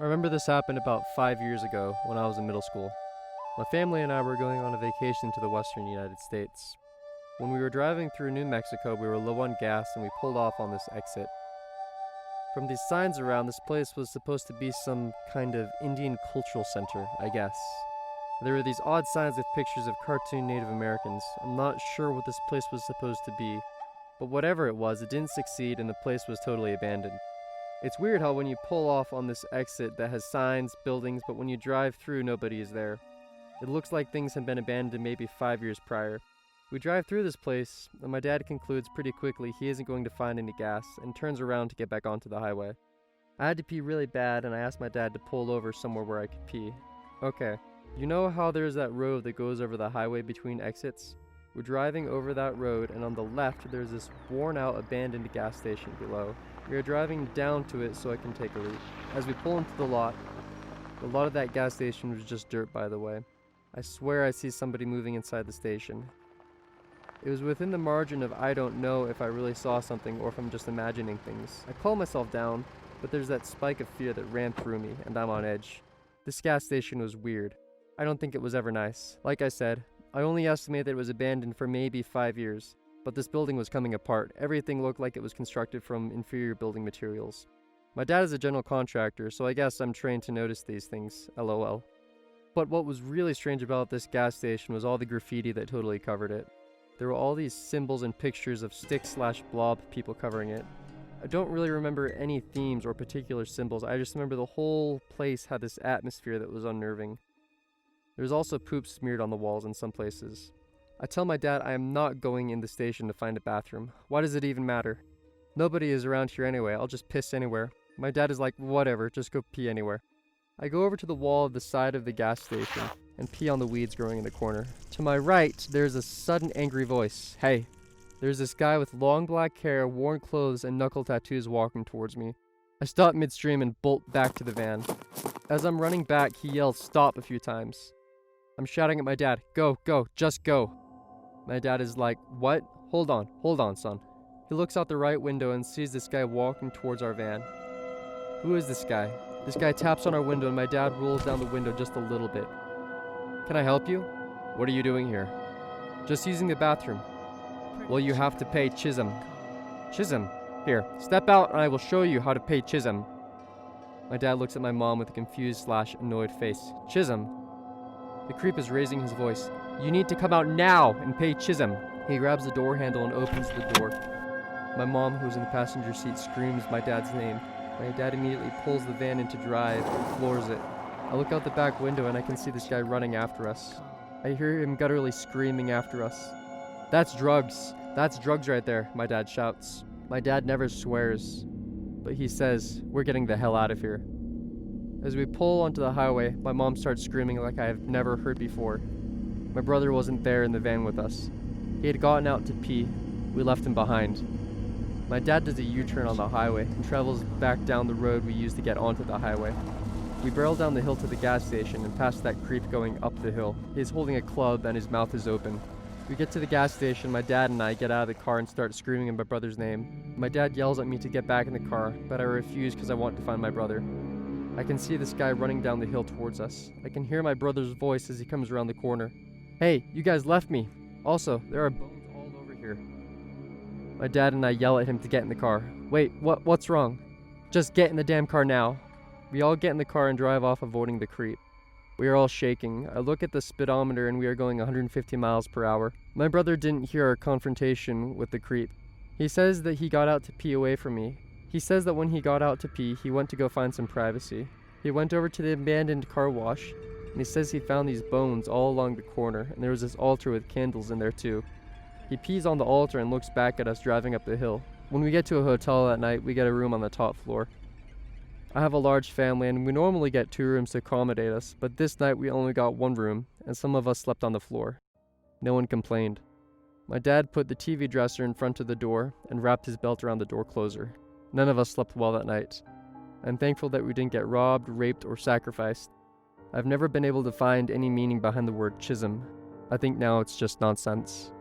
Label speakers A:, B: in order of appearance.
A: I remember this happened about 5 years ago when I was in middle school. My family and I were going on a vacation to the western United States. When we were driving through New Mexico, we were low on gas and we pulled off on this exit. From these signs around, this place was supposed to be some kind of Indian cultural center, I guess. There were these odd signs with pictures of cartoon Native Americans. I'm not sure what this place was supposed to be, but whatever it was, it didn't succeed and the place was totally abandoned. It's weird how when you pull off on this exit that has signs, buildings, but when you drive through, nobody is there. It looks like things had been abandoned maybe 5 years prior. We drive through this place, and my dad concludes pretty quickly he isn't going to find any gas, and turns around to get back onto the highway. I had to pee really bad, and I asked my dad to pull over somewhere where I could pee. Okay, you know how there's that road that goes over the highway between exits? We're driving over that road, and on the left there's this worn-out abandoned gas station below. We are driving down to it so I can take a route. As we pull into the lot of that gas station was just dirt, by the way. I swear I see somebody moving inside the station. It was within the margin of I don't know if I really saw something or if I'm just imagining things. I calm myself down, but there's that spike of fear that ran through me, and I'm on edge. This gas station was weird. I don't think it was ever nice. Like I said, I only estimate that it was abandoned for maybe 5 years, but this building was coming apart. Everything looked like it was constructed from inferior building materials. My dad is a general contractor, so I guess I'm trained to notice these things, lol. But what was really strange about this gas station was all the graffiti that totally covered it. There were all these symbols and pictures of stick/blob people covering it. I don't really remember any themes or particular symbols, I just remember the whole place had this atmosphere that was unnerving. There was also poop smeared on the walls in some places. I tell my dad I am not going in the station to find a bathroom. Why does it even matter? Nobody is around here anyway, I'll just piss anywhere. My dad is like, whatever, just go pee anywhere. I go over to the wall of the side of the gas station and pee on the weeds growing in the corner. To my right, there's a sudden angry voice. Hey, there's this guy with long black hair, worn clothes, and knuckle tattoos walking towards me. I stop midstream and bolt back to the van. As I'm running back, he yells stop a few times. I'm shouting at my dad, go, just go. My dad is like, what? Hold on, son. He looks out the right window and sees this guy walking towards our van. Who is this guy? This guy taps on our window and my dad rolls down the window just a little bit. Can I help you? What are you doing here? Just using the bathroom. Well, you have to pay Chisholm. Chisholm? Here, step out and I will show you how to pay Chisholm. My dad looks at my mom with a confused/annoyed face. Chisholm? The creep is raising his voice. You need to come out now and pay Chisholm. He grabs the door handle and opens the door. My mom, who's in the passenger seat, screams my dad's name. My dad immediately pulls the van into drive and floors it. I look out the back window and I can see this guy running after us. I hear him gutturally screaming after us. That's drugs. That's drugs right there, my dad shouts. My dad never swears, but he says, we're getting the hell out of here. As we pull onto the highway, my mom starts screaming like I have never heard before. My brother wasn't there in the van with us. He had gotten out to pee. We left him behind. My dad does a U-turn on the highway and travels back down the road we used to get onto the highway. We barrel down the hill to the gas station and past that creep going up the hill. He is holding a club and his mouth is open. We get to the gas station, my dad and I get out of the car and start screaming in my brother's name. My dad yells at me to get back in the car, but I refuse because I want to find my brother. I can see this guy running down the hill towards us. I can hear my brother's voice as he comes around the corner. Hey, you guys left me. Also, there are bones all over here. My dad and I yell at him to get in the car. Wait, what's wrong? Just get in the damn car now. We all get in the car and drive off, avoiding the creep. We are all shaking. I look at the speedometer and we are going 150 miles per hour. My brother didn't hear our confrontation with the creep. He says that he got out to pee away from me. He says that when he got out to pee, he went to go find some privacy. He went over to the abandoned car wash, and he says he found these bones all along the corner, and there was this altar with candles in there too. He pees on the altar and looks back at us driving up the hill. When we get to a hotel that night, we get a room on the top floor. I have a large family, and we normally get 2 rooms to accommodate us, but this night we only got 1 room, and some of us slept on the floor. No one complained. My dad put the TV dresser in front of the door and wrapped his belt around the door closer. None of us slept well that night. I'm thankful that we didn't get robbed, raped, or sacrificed. I've never been able to find any meaning behind the word Chisholm. I think now it's just nonsense.